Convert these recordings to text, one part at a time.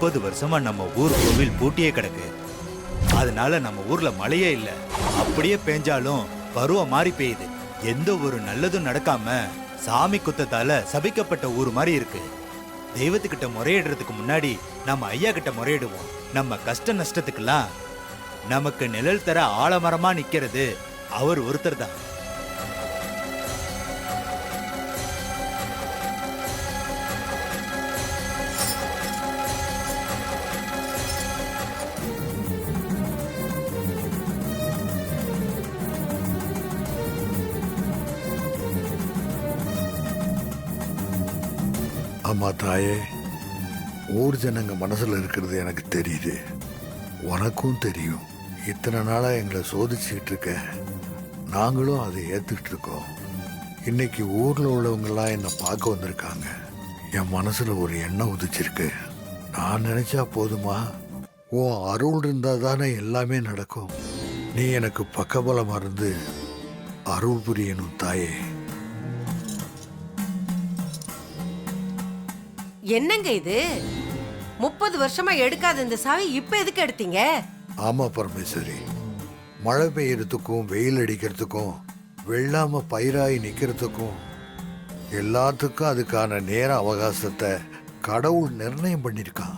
30 வருஷமா நம்ம ஊர் கோவில் பூட்டியே கிடக்கு. அதனால நம்ம ஊர்ல மழையே இல்ல. அப்படியே பெஞ்சாலும் பருவம் மாறி பெய்யுது. எந்த ஒரு நல்லதும் நடக்காம சாமி குத்தத்தால சபிக்கப்பட்ட ஊர் மாதிரி இருக்கு. தெய்வத்துக்கிட்ட முறையிடுறதுக்கு முன்னாடி நம்ம ஐயா கிட்ட முறையிடுவோம். நம்ம கஷ்ட நஷ்டத்துக்கெல்லாம் நமக்கு நிழல் தர ஆலமரமா நிக்கிறது அவர் ஒருத்தர் தான். அம்மா தாயே, ஊர் ஜனங்க மனசுல இருக்கிறது எனக்கு தெரியுது, உனக்கும் தெரியும். இத்தனை நாளா எங்களை சோதிச்சுக்கிட்டு இருக்க, நாங்களும் அதை ஏத்துக்கிட்டு இருக்கோம். இன்னைக்கு ஊர்ல உள்ளவங்கெல்லாம் என்னை பார்க்க வந்திருக்காங்க. என் மனசுல ஒரு எண்ணம் உதிச்சிருக்கு. நான் நினைச்சா போதுமா? உன் அருள் இருந்தா தானே எல்லாமே நடக்கும். நீ எனக்கு பக்கபலமா இருந்து அருள் புரியணும் தாயே. என்னங்க இது? 30 வருஷமா எடுக்காத இந்த சாவி இப்ப எதுக்கு எடுத்தீங்க? ஆமா பரமேஸ்வரி, மழை பெய்யறதுக்கும் வெயில் அடிக்கிறதுக்கும் வெள்ளாம பயிராகி நிக்கிறதுக்கும் எல்லாத்துக்கும் அதுக்கான நேர அவகாசத்தை கடவுள் நிர்ணயம் பண்ணிருக்கான்.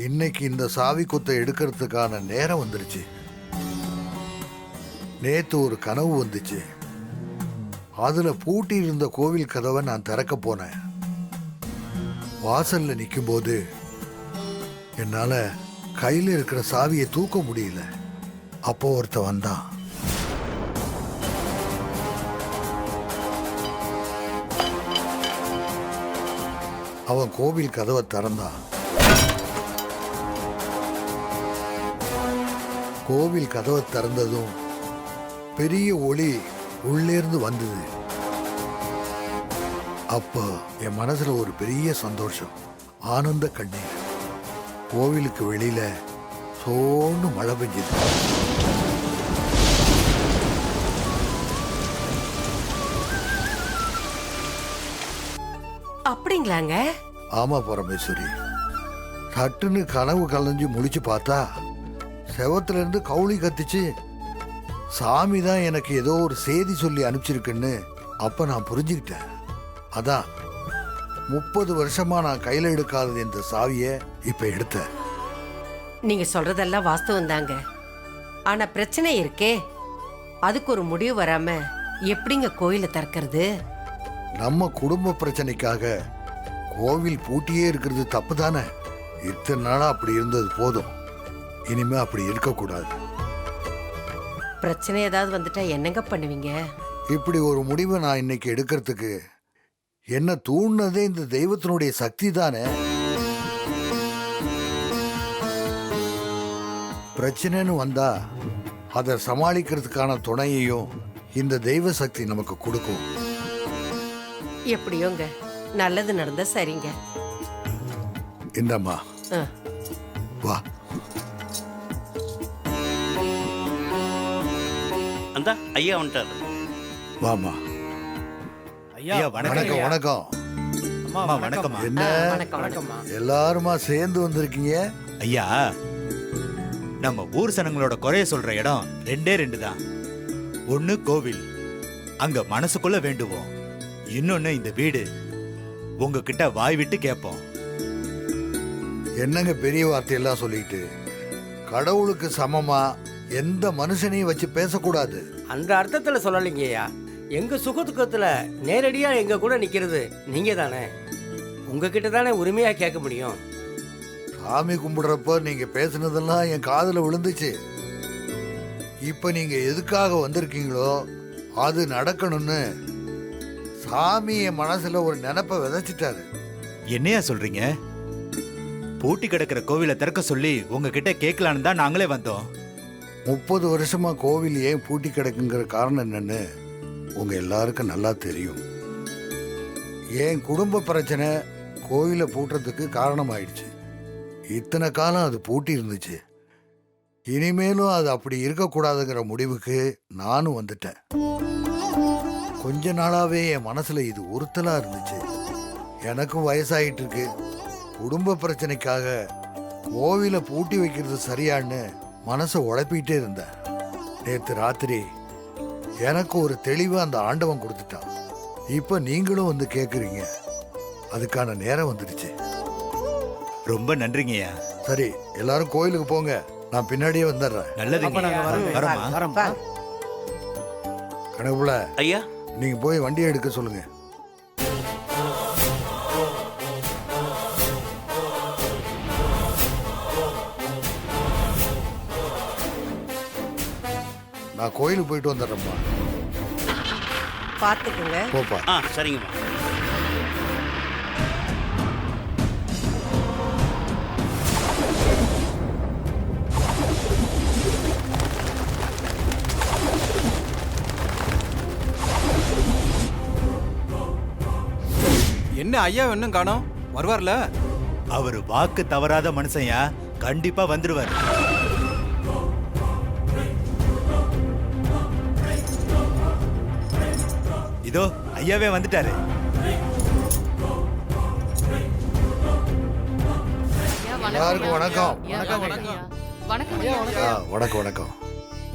இன்னைக்கு இந்த சாவி குத்தை எடுக்கிறதுக்கான நேரம் வந்துருச்சு. நேத்து ஒரு கனவு வந்துச்சு. அதுல பூட்டி இருந்த கோவில் கதவை நான் திறக்க போனேன். வாசல்ல நிற்கும் போது என்னால கையில இருக்கிற சாவியை தூக்க முடியல. அப்போ ஒருத்த வந்தான். அவன் கோவில் கதவை திறந்தான். கோவில் கதவை திறந்ததும் பெரிய ஒளி உள்ளேருந்து வந்தது. அப்போ என் மனசுல ஒரு பெரிய சந்தோஷம், ஆனந்த கண்ணீர். கோவிலுக்கு வெளியில சோன்னு மழை பெஞ்சது. அப்படிங்களாங்க? ஆமா பரமேஸ்வரி, சட்டுன்னு கனவு கலைஞ்சு முழிச்சு பார்த்தா செவத்துல இருந்து கவுளி கத்திச்சு. சாமி தான் எனக்கு ஏதோ ஒரு செய்தி சொல்லி அனுப்பிச்சிருக்குன்னு அப்ப நான் புரிஞ்சுக்கிட்டேன். அதான் 30 வருஷமா நான் கையில எடுக்காதது இந்த சாவியை இப்ப எடுத்தேன். நீங்க சொல்றதெல்லாம் வாஸ்தவம் தாங்க. ஆனா பிரச்சனை இருக்கே, அதுக்கு ஒரு முடிவு வராம எப்படிங்க கோயிலை திறக்கிறது? நம்ம குடும்ப பிரச்சனைக்காக கோவில் பூட்டியே இருக்கிறது தப்பு தானே. இத்தனை நாளா அப்படி இருந்தது போதும், இனிமே அப்படி இருக்கக்கூடாது. பிரச்சனை ஏதாவது வந்துட்டா என்னங்க பண்ணுவீங்க? இப்படி ஒரு முடிவை நான் இன்னைக்கு எடுக்கிறதுக்கு என்ன தூண்டினதே இந்த தெய்வத்தினுடைய சக்தி தானே. பிரச்சனைன்னு வந்தா அதை சமாளிக்கிறதுக்கான துணையையும் இந்த தெய்வ சக்தி நமக்கு கொடுக்கும். எப்படியோங்க, நல்லது நடந்தா சரிங்க. இந்தம்மா வா. அந்த ஐயா வந்துட்டார். வாமா. ஐயா வணக்கம். வணக்கம். அம்மா வணக்கம்மா. என்ன எல்லாருமா சேர்ந்து வந்திருக்கீங்க? ஐயா, நம்ம ஊர் சனங்களோட குறைய சொல்ற இடம் 2 தான். ஒண்ணு கோவில், அங்க மனசுக்குள்ள வேண்டுவோம். இன்னொன்னு இந்த வீடு, உங்ககிட்ட வாய் விட்டு கேட்போம். என்னங்க பெரிய வார்த்தையெல்லாம் சொல்லிட்டு, கடவுளுக்கு சமமா எந்த மனுஷனையும் வச்சு பேசக்கூடாது. அந்த அர்த்தத்துல சொல்லலைங்கய்யா. எங்க சுகதுக்கத்துல நேரடியா எங்க கூட நிக்கிறது நீங்க தானே. உங்ககிட்ட தானே உரிமையா கேட்க முடியும். சாமி கும்பிடுறப்ப நீங்க பேசுனதெல்லாம் என் காதுல விழுந்துச்சு. இப்ப நீங்க எதுக்காக வந்திருக்கீங்களோ அது நடக்கணும்னு சாமி என் மனசுல ஒரு நினைப்ப விதைச்சிட்டாரு. என்னையா சொல்றீங்க? பூட்டி கிடக்கிற கோவிலை திறக்க சொல்லி உங்ககிட்ட கேட்கலான்னு தான் நாங்களே வந்தோம். 30 வருஷமா கோவில் ஏன் பூட்டி கிடக்குங்கிற காரணம் என்னன்னு உங்க எல்லாருக்கும் நல்லா தெரியும். என் குடும்ப பிரச்சனை கோயிலை பூட்டுறதுக்கு காரணமாயிடுச்சு. இத்தனை காலம் அது பூட்டி இருந்துச்சு. இனிமேலும் அது அப்படி இருக்கக்கூடாதுங்கிற முடிவுக்கு நானும் வந்துட்டேன். கொஞ்ச நாளாவே என் மனசுல இது உறுத்தலா இருந்துச்சு. எனக்கும் வயசாயிட்டு இருக்கு. குடும்ப பிரச்சனைக்காக கோவிலை பூட்டி வைக்கிறது சரியான்னு மனசை உழப்பிக்கிட்டே இருந்தேன். நேற்று ராத்திரி எனக்கு ஒரு தெளிவு அந்த ஆண்டவன் கொடுத்துட்டான். இப்ப நீங்களும் வந்து கேக்குறீங்க, அதுக்கான நேரம் வந்துடுச்சு. ரொம்ப நன்றிங்கய்யா. சரி, எல்லாரும் கோயிலுக்கு போங்க, நான் பின்னாடியே வந்துடுறேன். நல்லதுங்க. வரோமா? வா. கணக்குல ஐயா நீங்க போய் வண்டியை எடுக்க சொல்லுங்க. நான் கோயிலுக்கு போயிட்டு வந்துடுறேன்ப்பா. பாத்துக்குங்க. போப்பா. ஆ சரிங்கம்மா. என்ன ஐயா இன்னும் காணோம்? வருவார்ல? அவர் வாக்கு தவறாத மனுஷன்யா, கண்டிப்பா வந்துடுவார். இதோ ஐயாவே வந்துட்டாரு. எல்லாருக்கும் வணக்கம். வணக்கம் வணக்கம் வணக்கம்.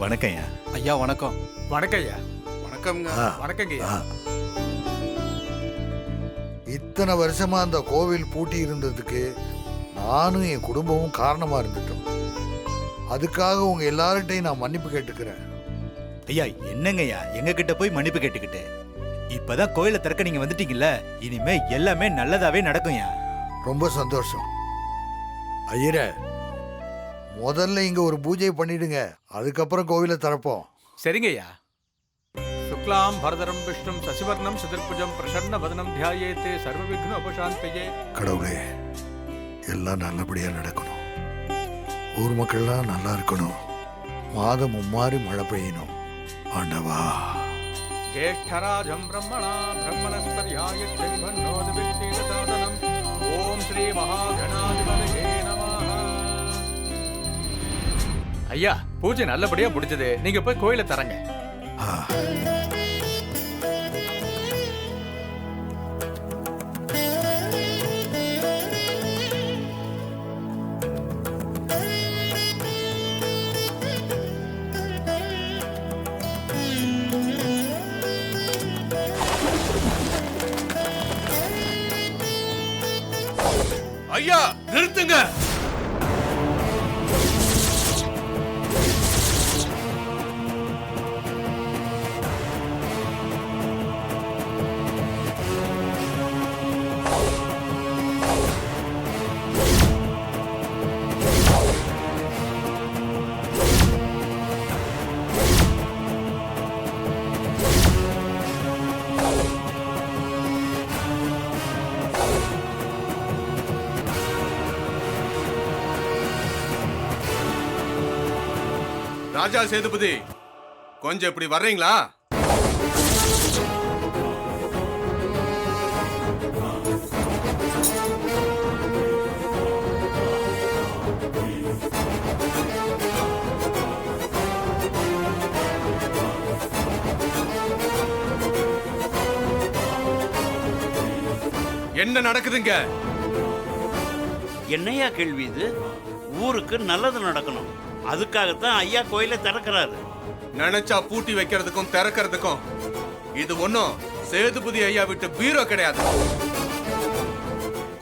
வணக்கம்யா. ஐயா வணக்கம். வணக்கம்யா. வணக்கம்ங்க. ஆ. வணக்கங்க ஐயா. இத்தனை வருஷமா அந்த கோவில் பூட்டி இருந்ததுக்கு நானும் என் குடும்பமும் காரணமா இருந்துட்டோம். அதுக்காக உங்க எல்லார்கிட்டையும் நான் மன்னிப்பு கேட்டுக்கிறேன். ஐயா என்னங்கய்யா எங்க கிட்ட போய் மன்னிப்பு கேட்டுக்கிட்டு? இப்பதான் கோயிலை திறக்க நீங்க வந்துட்டீங்கல்ல, இனிமே எல்லாமே நல்லதாவே நடக்கும்யா. ரொம்ப சந்தோஷம். ஐயரே, முதல்ல இங்க ஒரு பூஜை பண்ணிடுங்க, அதுக்கப்புறம் கோவிலை திறப்போம். சரிங்க ஐயா. சுக்லாம் பரதரம் விஷ்ணும் சசிவர்ணம் சதுர்புஜம் பிரசன்ன வதனம் தியாயேத்தே சர்வ விக்ன உபசாந்தியே. கடவுளே, எல்லாம் நல்லபடியா நடக்கணும், ஊர் மக்கள்லாம் நல்லா இருக்கணும், மாதம் மும்மாறி மழை பெய்யணும். ஆண்டவா. ஜேஷ்டராஜம் பிரம்மணா பிரம்மணஸ்பத்யாயத்யை வன்னோதி வித்தேதசாதனம். ஓம் ஸ்ரீ மகாகணாதிபதியே நமः. ஐயா பூஜை நல்லபடியா முடிஞ்சது. நீங்க போய் கோயிலை தரங்க. ஆ. ஐயா நிறுத்துங்க. ராஜா சேதுபதி, கொஞ்சம் இப்படி வர்றீங்களா? என்ன நடக்குதுங்க? என்னையா கேள்வி இது? ஊருக்கு நல்லது நடக்கணும், அதுக்காகத்தான் ஐயா கோயிலை திறக்கிறாரு. நினைச்சா பூட்டி வைக்கிறதுக்கும் திறக்கிறதுக்கும் இது ஒன்னும் சேதுபதி ஐயா விட்டு பீரோ கிடையாது,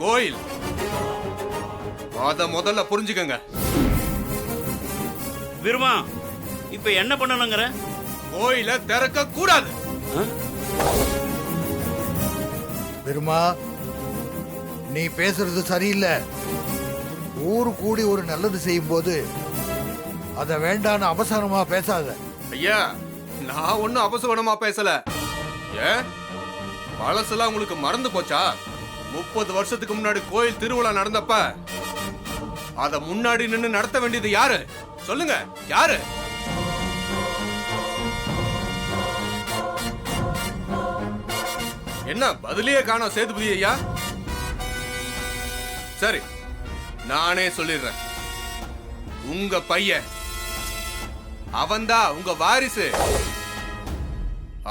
கோயில். அத முதல்ல புரிஞ்சுக்கங்க. விருமா இப்ப என்ன பண்ணணுங்கிற? கோயிலை திறக்க கூடாது. பெருமா, நீ பேசுறது சரியில்லை. ஊரு கூடி ஒரு நல்லது செய்யும் போது அத வேண்டான்னு அவசரமா பேசாத. ஐயா, நான் ஒன்னும் அபசகுணமா பேசல. ஏன் பழசெல்லாம் உங்களுக்கு மறந்து போச்சா? 30 வருஷத்துக்கு முன்னாடி கோயில் திருவிழா நடந்தப்ப அத முன்னாடி நின்னு நடத்த வேண்டியது யாரு? சொல்லுங்க, யாரு? என்ன பதிலே காணோம் சேதுபதி ஐயா? சரி, நானே சொல்லிடுறேன். உங்க பையன், அவன்தான் உங்க வாரிசு.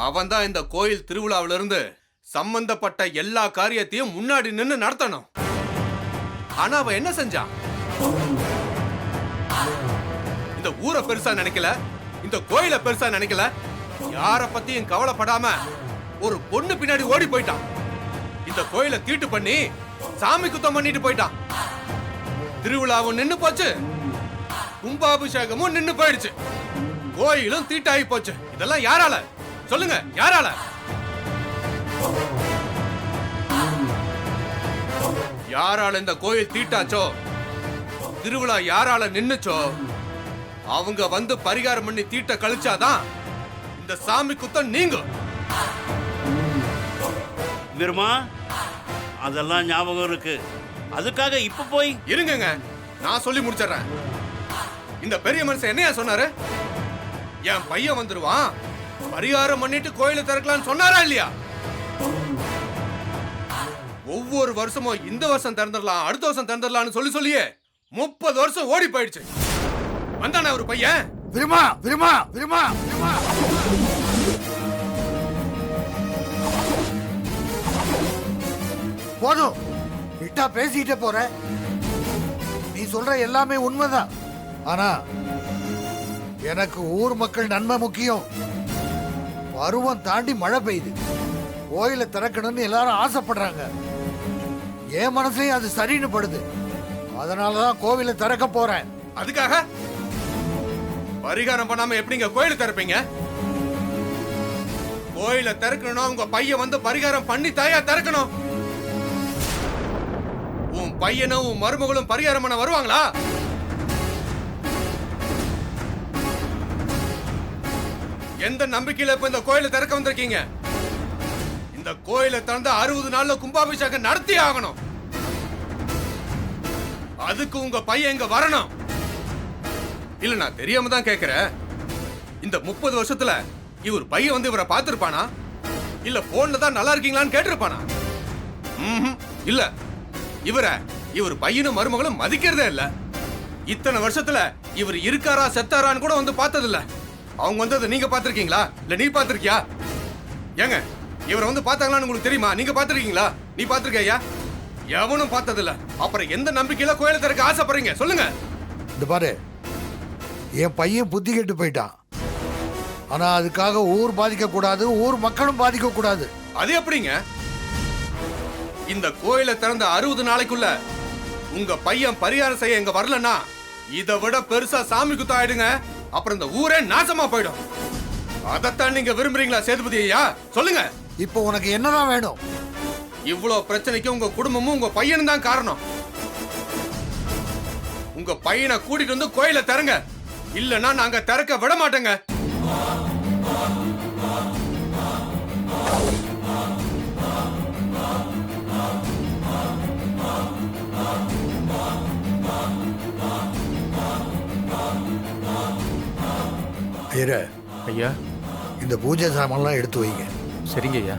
அவன்தான் இந்த கோயில் திருவிழாவில இருந்து சம்பந்தப்பட்ட எல்லா காரியத்தையும் முன்னாடி நின்னு நடத்தணும். ஆனா அவன் என்ன செஞ்சான்? இந்த ஊரை பெருசா நினைக்கல, இந்த கோயிலை பெருசா நினைக்கல, யார பத்தியும் கவலைப்படாம ஒரு பொண்ணு பின்னாடி ஓடி போயிட்டான். இந்த கோயிலை தீட்டு பண்ணி சாமி குத்தம் பண்ணிட்டு போயிட்டான். திருவிழாவும் நின்னு போச்சு, கும்பாபிஷேகமும் நின்னு போயிடுச்சு, கோயிலும் தீட்டாகி போச்சு. இதெல்லாம் யாரால? சொல்லுங்க, யாரால? யாரால இந்த கோயில் தீட்டாச்சோ, திருவிழா யாரால நின்னுச்சோ, அவங்க வந்து பரிகாரம் பண்ணி தீட்ட கழிச்சாதான் இந்த சாமி குத்தம் நீங்கும். விருமா, அதெல்லாம் ஞாபகம் இருக்கு. அதுக்காக இப்ப போய் இருங்கங்க, நான் சொல்லி முடிச்சிடுறேன். இந்த பெரிய மனுஷன் என்னையா சொன்னாரு? என் பையன் வந்துருவான், பரிகாரம் பண்ணிட்டு கோயிலை திறக்கலாம்னு சொன்னாரா இல்லையா? ஒவ்வொரு வருஷமும் இந்த வருஷம் திறந்துடலாம், அடுத்த வருஷம் திறந்துடலாம்னு சொல்லி சொல்லியே 30 வருஷம் ஓடி போயிடுச்சு. வந்தானே ஒரு பையன். விருமா விருமா விருமா விருமா போதும், விட்டா பேசிட்டே போற. நீ சொல்ற எல்லாமே உண்மைதான். ஆனா எனக்கு ஊர் மக்கள் நன்மை முக்கியம். பருவம் தாண்டி மழை பெய்யுது, கோயிலை திறக்கணும்னு எல்லாரும் ஆசைப்படுறாங்க. என் மனசுலயும் அது சரின்னு படுது. அதனாலதான் கோவிலை திறக்க போறேன். அதுக்காக பரிகாரம் பண்ணாம எப்படிங்க கோயிலை திறப்பீங்க? கோயிலை திறக்கணும்னா உங்க பையன் வந்து பரிகாரம் பண்ணி தாயா திறக்கணும். உன் பையனும் உன் மருமகளும் பரிகாரம் பண்ண வருவாங்களா? எந்த நம்பிக்கையில இப்ப இந்த கோயிலை திறக்க வந்திருக்கீங்க? இந்த கோயிலை திறந்து 60 நாள்ல கும்பாபிஷேகம் நடத்தி ஆகணும். அதுக்கு உங்க பையன் இங்க வரணும். இல்ல, நான் தெரியாம தான் கேக்குறேன். இந்த 30 வருஷத்துல இவர் பையன் வந்து இவரை பார்த்திருப்பானா? இல்ல போன்ல தான் நல்லா இருக்கீங்களான்னு கேட்டிருப்பானா? இல்ல, இவர் பையனும் மருமகளும் மதிக்கிறதே இல்ல. இத்தனை வருஷத்துல இவர் இருக்காரா செத்தாரான்னு கூட வந்து பார்த்தது இல்ல. அவங்க வந்ததை நீங்க பாத்திருக்கீங்களா? இல்ல நீ பாத்திருக்கியா? ஏங்க, இவரை வந்து பார்த்தாங்களான்னு உங்களுக்கு தெரியுமா? நீங்க பாத்திருக்கீங்களா? நீ பாத்திருக்கியா? எவனும் பார்த்தது இல்ல. அப்புறம் எந்த நம்பிக்கையில கோயிலை திறக்க ஆசைப்படுறீங்க? சொல்லுங்க. இந்த பாரு, என் பையன் புத்தி கெட்டு போயிட்டான். ஆனா அதுக்காக ஊர் பாதிக்க கூடாது, ஊர் மக்களும் பாதிக்க கூடாது. அது எப்படிங்க? இந்த கோயிலை திறந்த 60 நாளைக்குள்ள உங்க பையன் பரிகாரம் செய்ய இங்க வரலன்னா இதை விட பெருசா சாமி குத்தம் ஆயிடுங்க. அப்புறம் இந்த ஊரே நாசமா போயிடும். அதைத்தான் நீங்க விரும்புறீங்களா சேதுபதி ஐயா? சொல்லுங்க. இப்போ உனக்கு என்னதான் வேணும்? இவ்வளவு பிரச்சனைக்கு உங்க குடும்பமும் உங்க பையனும் தான் காரணம். உங்க பையனை கூட்டிட்டு வந்து கோயிலை திறங்க, இல்லன்னா நாங்க திறக்க விட மாட்டோங்க. ஐயா, இந்த பூஜை சாமான்லாம் எடுத்து வைங்க. சரிங்க ஐயா.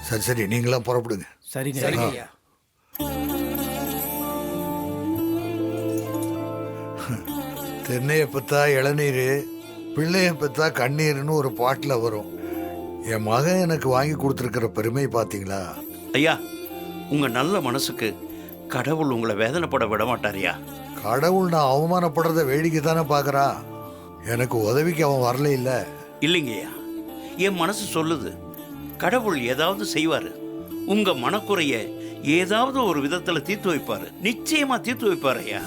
சரி சரி, நீங்களாம் புறப்படுங்க. சரிங்க ஐயா. தென்னையை பெற்றா இளநீர், பிள்ளையை பெற்றா கண்ணீர்னு ஒரு பாட்டில் வரும். என் மகன் எனக்கு வாங்கி கொடுத்துருக்கிற பெருமை பார்த்தீங்களா? ஐயா, உங்க நல்ல மனசுக்கு கடவுள் உங்களை வேதனைப்பட விட மாட்டாரியா? கடவுள் நான் அவமானப்படுறத வேடிக்கை தானே பார்க்குறா. எனக்கு உதவிக்கு அவன் வரல இல்லை. இல்லைங்கய்யா, என் மனசு சொல்லுது கடவுள் ஏதாவது செய்வாரு. உங்க மனக்குறைய ஏதாவது ஒரு விதத்துல தீர்த்து வைப்பாரு. நிச்சயமா தீர்த்து வைப்பாரு ஐயா.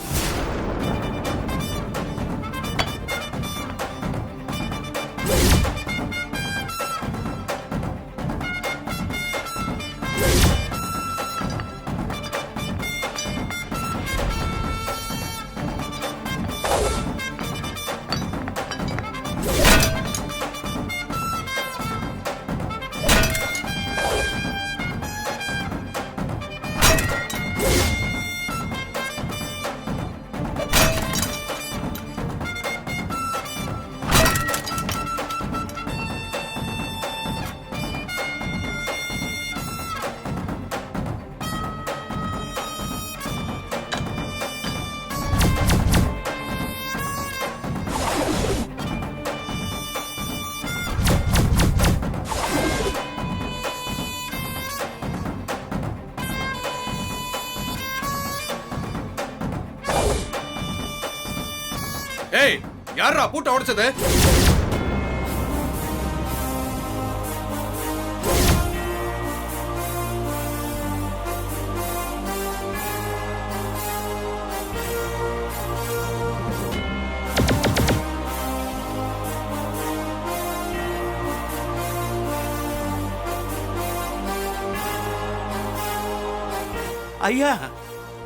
ஏய், யாரா பூட்டை உடைச்சது? ஐயா,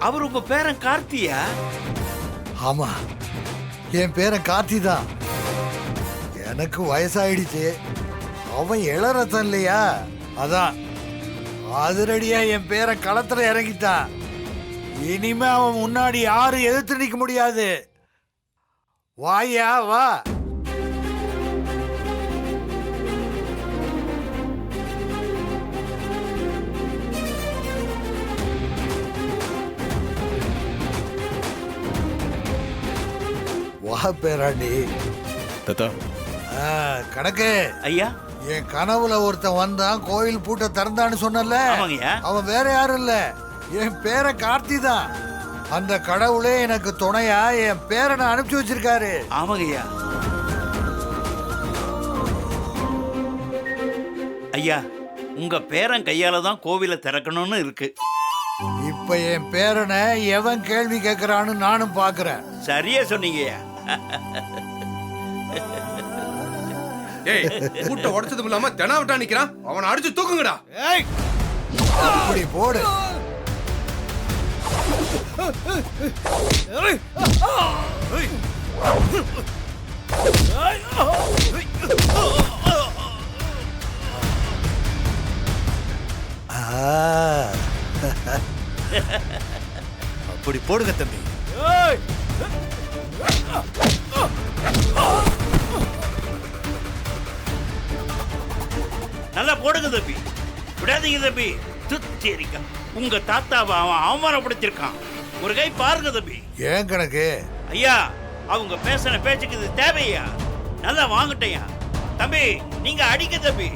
அவர் உங்க பேரன் கார்த்தியா? ஆமா, என் பேரன் கார்த்தி தான். எனக்கு வயசாயிடுச்சு, அவன் இளரத்தம் இல்லையா, அதான் அதிரடியா என் பேரன் களத்துல இறங்கிட்டான். இனிமே அவன் முன்னாடி யாரும் எதிர்த்து நிக்க முடியாது. வாயா வா. வா பேராண்டி. தாத்தா, கணக்கு ஐயா. என் கனவுல ஒருத்தன் வந்தான், கோயில் பூட்டை திறந்தான்னு சொன்னல, ஆமாங்கய்யா. அவன் வேற யாரும் இல்ல, என் பேரன் கார்த்தி தான். அந்த கடவுளே எனக்கு துணையா என் பேரனை அனுப்பிச்சு வச்சிருக்காரு. ஆமாங்கய்யா. ஐயா, உங்க பேரன் கையால தான் கோவிலை திறக்கணும்னு இருக்கு. இப்ப என் பேரனை எவன் கேள்வி கேட்கறான்னு நானும் பாக்குறேன். சரியா சொன்னீங்கய்யா. ஏய், பூட்டை உடைச்சதும் இல்லாம தெனாவட்டா நிக்கிறான். அவனை அடிச்சு தூக்குங்கடா. ஏய், அப்படி போடு. அப்படி போடுங்க தம்பி. நல்லா போடுங்க தம்பி, விடாதீங்க தம்பி. துச்சேரிக்கா, உங்க தாத்தாவை அவன் அவமானப்படுத்திருக்கான். ஒரு கை பாருங்க தம்பி. ஏன் கணக்கு? ஐயா, அவங்க பேசின பேச்சுக்கு இது தேவையா? நல்லா வாங்கட்டையா தம்பி, நீங்க அடிக்க தம்பி.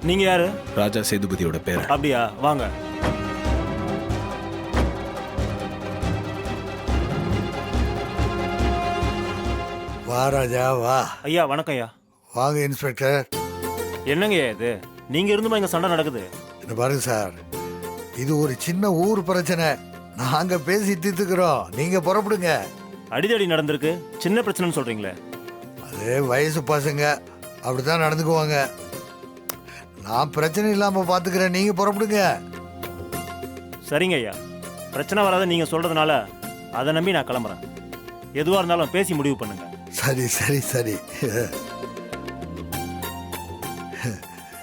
நீங்க யாரு? ராஜா சேதுபதியோட பேர். அப்படியா, வாங்க. வா ராஜா வா. ஐயா வணக்கம் ஐயா. வாங்க இன்ஸ்பெக்டர். என்னங்க இது, நீங்க இருந்துமா இங்க சண்டை நடக்குது? இந்த பாருங்க சார், இது ஒரு சின்ன ஊர் பிரச்சனை, நாங்க பேசி தீர்த்துக்கிறோம், நீங்க புறப்படுங்க. அடிதடி நடந்திருக்கு, சின்ன பிரச்சனைன்னு சொல்றீங்களே? அது வயசு பசங்க அப்படித்தான் நடந்துக்குவாங்க. நான் பிரச்சனை இல்லாம பாத்துக்கிறேன், நீங்க புறப்படுங்க. சரிங்க ஐயா, பிரச்சனை வராத நீங்க சொல்றதுனால அதை நம்பி நான் கிளம்புறேன். எதுவா இருந்தாலும் பேசி முடிவு பண்ணுங்க. சரி சரி சரி.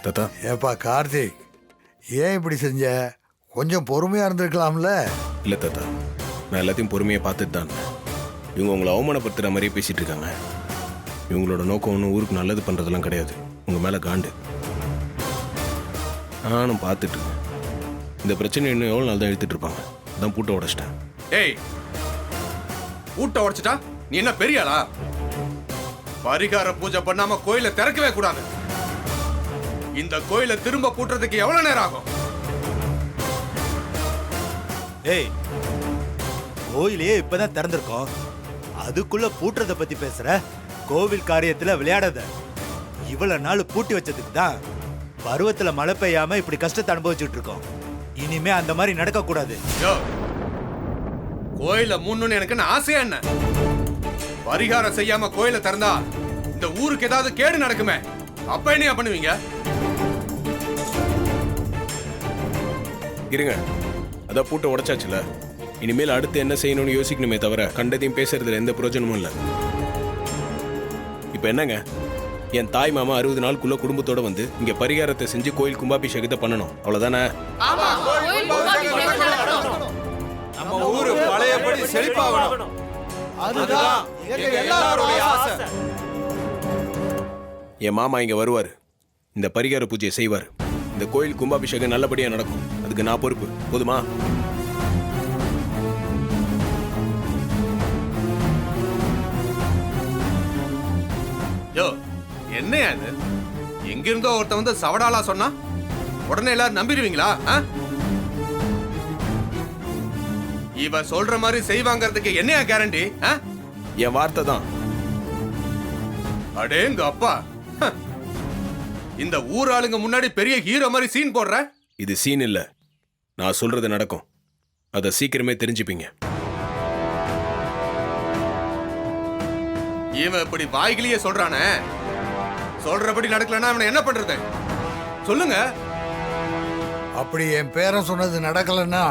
தாத்தா, ஏப்பா கார்த்திக், ஏன் இப்படி செஞ்ச? கொஞ்சம் பொறுமையா இருந்திருக்கலாம்ல. இல்லை தாத்தா, நான் எல்லாத்தையும் பொறுமையாக பார்த்துட்டு தான் இருந்தேன். இவங்க உங்களை அவமானப்படுத்துகிற மாதிரியே பேசிகிட்டு இருக்காங்க. இவங்களோட நோக்கம் ஒன்றும் ஊருக்கு நல்லது பண்ணுறதெல்லாம் கிடையாது. உங்கள் மேலே காண்டு. நானும் பார்த்துட்டு இருக்கேன். இந்த பிரச்சனை இன்னும் எவ்வளோ நாள் தான் எடுத்துகிட்டு இருப்பாங்க. அதான் பூட்டை உடைச்சிட்டேன். ஏய், பூட்டை உடைச்சிட்டா நீ என்ன பெரிய ஆளா? பரிகார பூஜை பண்ணாம கோயிலை திறக்கவே கூடாது. இந்த கோயிலை திரும்ப பூட்டுறதுக்கு எவ்வளவு நேரம் ஆகும்? ஏய், கோயிலையே இப்பதான் திறந்திருக்கோம், அதுக்குள்ள பூட்டுறத பத்தி பேசுற? கோவில் காரியத்துல விளையாடாத. இவ்வளவு நாள் பூட்டி வச்சதுக்கு தான் பருவத்துல மழை பெய்யாம இப்படி கஷ்டத்தை அனுபவிச்சுட்டு இருக்கோம். இனிமே அந்த மாதிரி நடக்க கூடாது. கோயில மூணுன்னு எனக்கு ஆசையா என்ன? பரிகாரம் செய்யாம கோயில திறந்தா இந்த ஊருக்கு ஏதாவது கேடு நடக்குமே, அப்ப என்ன பண்ணுவீங்க? இருங்க, அதான் பூட்டை உடைச்சாச்சுல, இனிமேல் அடுத்து என்ன செய்யணும்னு யோசிக்கணுமே தவிர கண்டதையும் பேசுறதுல எந்த பிரயோஜனமும் இல்லை. இப்போ என்னங்க, என் தாய் மாமா 60 நாளுக்குள்ள குடும்பத்தோட வந்து இங்க பரிகாரத்தை செஞ்சு கோயில் கும்பாபிஷேகத்தை பண்ணணும், அவ்வளவுதானே? நம்ம ஊரு பழையபடி செழிப்பாகணும். அதுதான் எங்க எல்லாரோட ஆசை. என் மாமா இங்க வருவார், இந்த பரிகார பூஜையை செய்வார், இந்த கோயில் கும்பாபிஷேகம் நல்லபடியா நடக்கும். அதுக்கு நான் பொறுப்பு. போதுமா? யோ, என்னையா இது? எங்க இருந்தோ ஒருத்த வந்து சவடாலா சொன்னா உடனே எல்லாரும் நம்பிடுவீங்களா? இவ சொல்ற மாதிரி செய்வாங்கிறதுக்கு என்னையா கேரண்டி? என் வார்த்தை தான். அடேங்க அப்பா, இந்த ஊர் ஆளுங்க முன்னாடி பெரிய ஹீரோ மாதிரி சீன் போடுற. இது சீன் இல்ல, நான் சொல்றது நடக்கும். அதை சீக்கிரமே தெரிஞ்சுப்பீங்க. இவன் இப்படி வாய்கிலேயே சொல்றானே, சொல்றபடி நடக்கலன்னா அவனை என்ன பண்றது? சொல்லுங்க. அப்படி என் பேரன் சொன்னது நடக்கலன்னா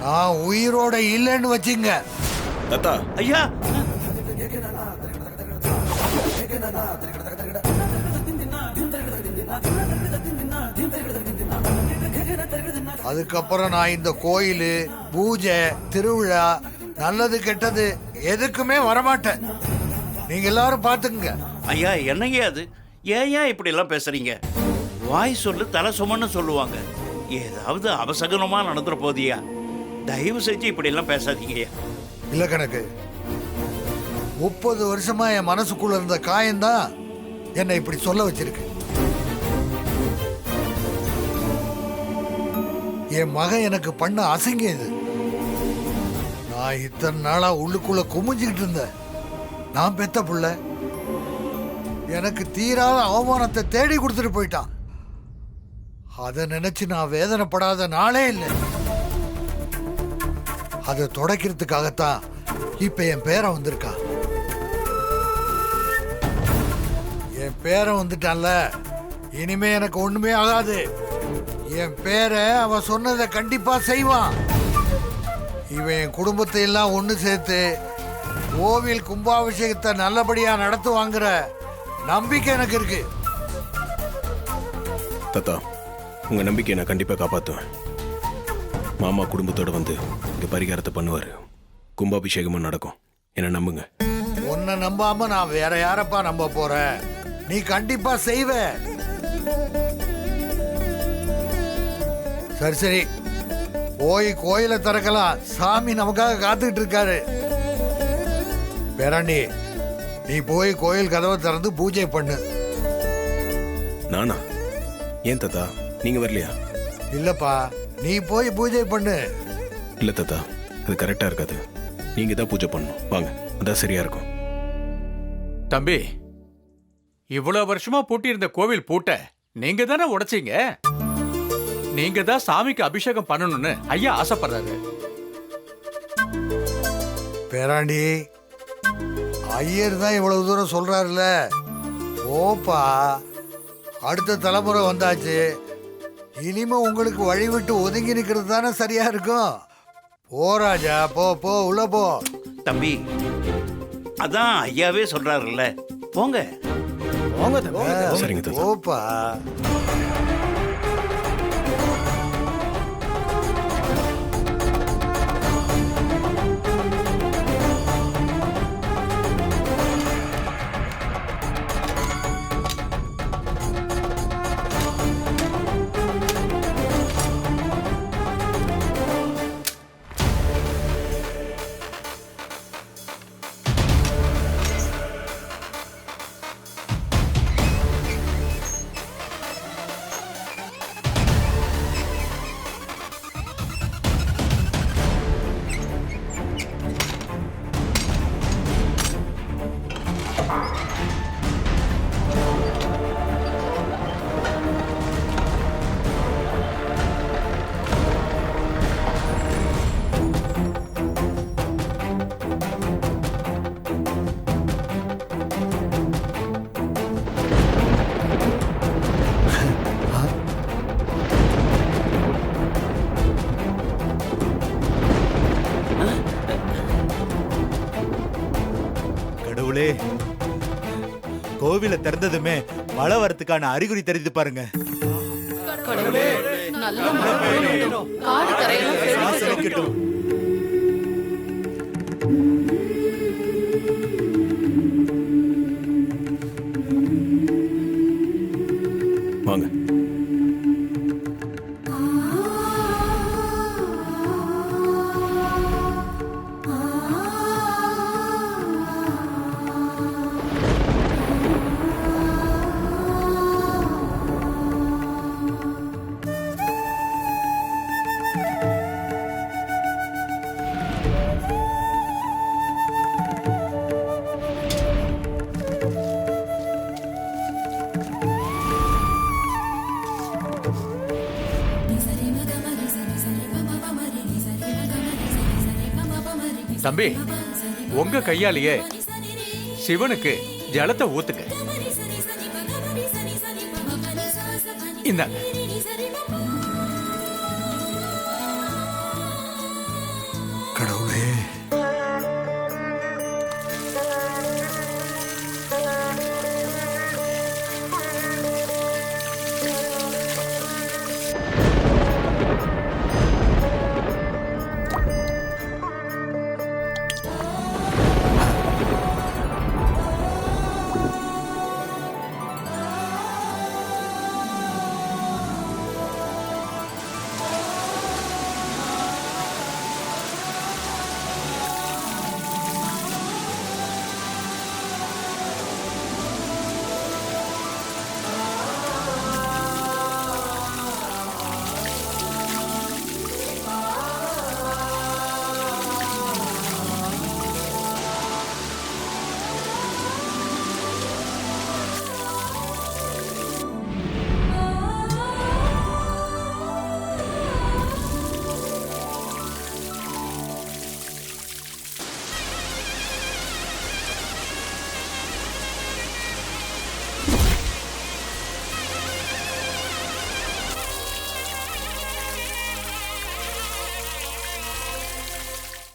நான் உயிரோட இல்லைன்னு வச்சுங்க. தாத்தா, ஐயா, அதுக்கப்புறம் நான் இந்த கோயில் பூஜை திருவிழா நல்லது கெட்டது எதுக்குமே வரமாட்டேன். நீங்க எல்லாரும் பாத்துக்குங்க. ஐயா, என்னங்க அது? ஏன் இப்படி எல்லாம் பேசுறீங்க? வாய் சொல்லு தலை சுமன்னு சொல்லுவாங்க. ஏதாவது அவசகனமா நடந்துற போதியா? தயவு செஞ்சு இப்படி எல்லாம் பேசாதீங்க. இல்ல கணக்கு, 30 வருஷமா என் மனசுக்குள்ள இருந்த காயம்தான் என்னை இப்படி சொல்ல வச்சிருக்கு. என் மகன் எனக்கு பண்ண அசிங்கம் இது. நான் இத்தனை நாளா உள்ளுக்குள்ள குமிஞ்சுக்கிட்டு இருந்தேன். நான் பெத்த புள்ள எனக்கு தீராத அவமானத்தை தேடி கொடுத்துட்டு போயிட்டான். அதை நினைச்சு நான் வேதனைப்படாத நாளே இல்லை. அதை தொடக்கிறதுக்காகத்தான் இப்ப என் பேரன் வந்திருக்கான். என் பேரன் வந்துட்டான்ல, இனிமே எனக்கு ஒண்ணுமே ஆகாது. என் பேரை அவன் சொன்னதை கண்டிப்பா செய்வான். இவன் என் குடும்பத்தை எல்லாம் ஒண்ணு சேர்த்து கோவில் கும்பாபிஷேகத்தை நல்லபடியா நடத்துவாங்கிற நம்பிக்கை எனக்கு இருக்கு. தாத்தா, உங்க நம்பிக்கையை நான் கண்டிப்பா காப்பாத்துவேன். மாமா குடும்பத்தோட வந்து இங்க பரிகாரத்தை பண்ணுவாரு, கும்பாபிஷேகமும் நடக்கும். என்ன நம்புங்க. உன்னை நம்பாம நான் வேற யாரப்பா நம்ப போறேன்? நீ கண்டிப்பா செய்வ. சரி சரி, போய் கோயிலை திறக்கலாம். சாமி நமக்காக காத்துக்கிட்டு இருக்காரு. பேராண்டி, நீ போய் கோயில் கதவை திறந்து பூஜை பண்ணு. நானா? ஏன் தாத்தா, நீங்க வரலையா? இல்லப்பா, நீ போய் பூஜை பண்ணு. இல்ல தாத்தா, அது கரெக்டா இருக்காது. நீங்க தான் பூஜை பண்ணணும். வாங்க, அதான் சரியா இருக்கும். தம்பி, இவ்வளவு வருஷமா பூட்டி இருந்த கோவில் பூட்ட நீங்க தானே உடைச்சீங்க. நீங்க தான் சாமிக்கு அபிஷேகம் பண்ணணும்னு ஐயா ஆசைப்படுறாரு. பேராண்டி, ஐயர் தான் இவ்வளவு தூரம் சொல்றாருல, ஓப்பா. அடுத்த தலைமுறை வந்தாச்சு. இனிமே உங்களுக்கு வழி விட்டு ஒதுங்கி நிக்கிறது தானே சரியா இருக்கும். போ ராஜா, போ போ, உள்ள போ. தம்பி, அதான் ஐயாவே சொல்றாருல்ல, போங்க. சரிங்க தாத்தா. ஓப்பா. கடவுளே, கோவிலை திறந்ததுமே மழை வரத்துக்கான அறிகுறி தெரிந்து பாருங்க. கடவுளே, நல்ல மழை பெய்யணும். காடு கரையெல்லாம் செழிக்கட்டும். செழிக்கட்டும். வாங்க. தம்பி, உங்க கையாலேயே சிவனுக்கு ஜலத்தை ஊத்துங்க. இந்தாங்க.